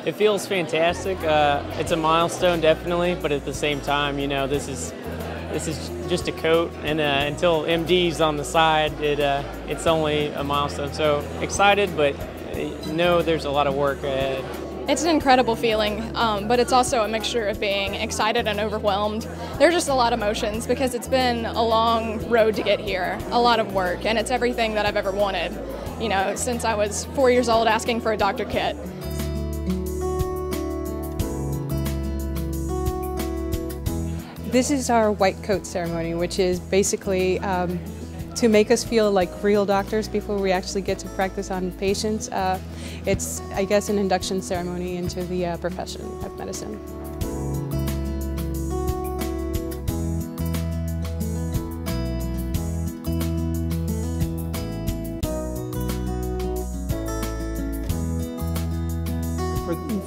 It feels fantastic. It's a milestone, definitely, but at the same time, you know, this is just a coat, and until MD's on the side, it's only a milestone. So excited, but know there's a lot of work ahead. It's an incredible feeling, but it's also a mixture of being excited and overwhelmed. There's just a lot of emotions because it's been a long road to get here, a lot of work, and it's everything that I've ever wanted, you know, since I was 4 years old asking for a doctor kit. This is our White Coat Ceremony, which is basically to make us feel like real doctors before we actually get to practice on patients. It's, I guess, an induction ceremony into the profession of medicine.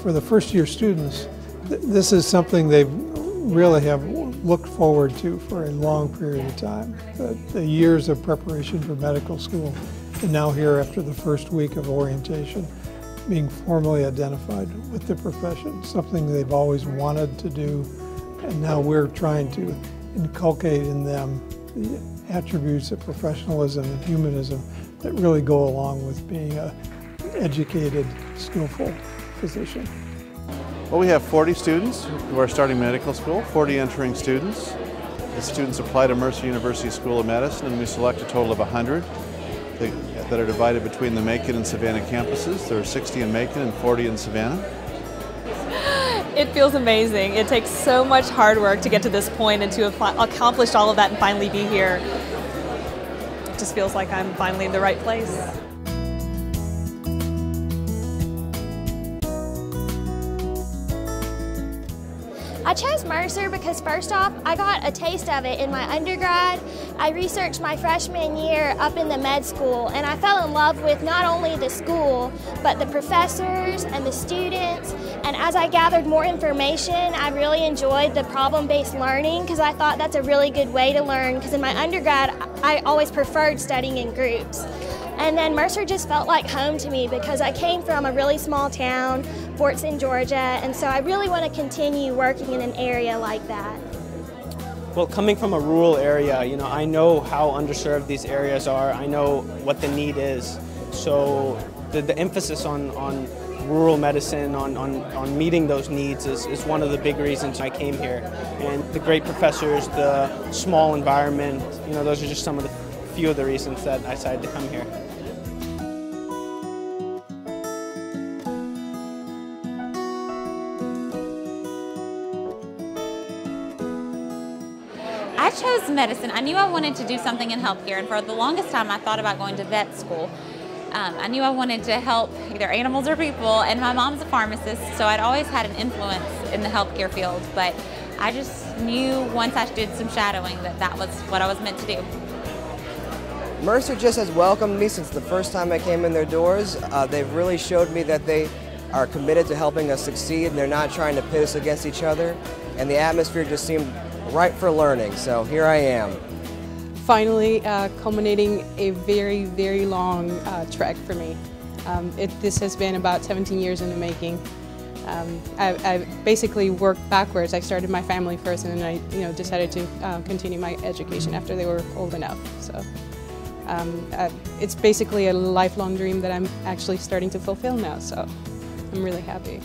For the first year students, this is something they really have looked forward to for a long period of time. The years of preparation for medical school, and now here after the first week of orientation, being formally identified with the profession, something they've always wanted to do, and now we're trying to inculcate in them the attributes of professionalism and humanism that really go along with being an educated, skillful physician. Well, we have 40 students who are starting medical school, 40 entering students. The students apply to Mercer University School of Medicine, and we select a total of 100 that are divided between the Macon and Savannah campuses. There are 60 in Macon and 40 in Savannah. It feels amazing. It takes so much hard work to get to this point and to have accomplished all of that and finally be here. It just feels like I'm finally in the right place. I chose Mercer because first off, I got a taste of it in my undergrad. I researched my freshman year up in the med school, and I fell in love with not only the school, but the professors and the students. And as I gathered more information, I really enjoyed the problem-based learning because I thought that's a really good way to learn, because in my undergrad, I always preferred studying in groups. And then Mercer just felt like home to me because I came from a really small town, Fortson, Georgia, and so I really want to continue working in an area like that. Well, coming from a rural area, you know, I know how underserved these areas are. I know what the need is. So the emphasis on rural medicine, on meeting those needs is one of the big reasons I came here. And the great professors, the small environment, you know, those are just some of the few of the reasons that I decided to come here. I chose medicine. I knew I wanted to do something in healthcare, and for the longest time I thought about going to vet school. I knew I wanted to help either animals or people, and my mom's a pharmacist, so I'd always had an influence in the healthcare field, but I just knew once I did some shadowing that that was what I was meant to do. Mercer just has welcomed me since the first time I came in their doors. They've really showed me that they are committed to helping us succeed, and they're not trying to pit us against each other, and the atmosphere just seemed right for learning, so here I am. Finally culminating a very, very long trek for me. This has been about 17 years in the making. I basically worked backwards. I started my family first, and then I decided to continue my education after they were old enough. So it's basically a lifelong dream that I'm actually starting to fulfill now, so I'm really happy.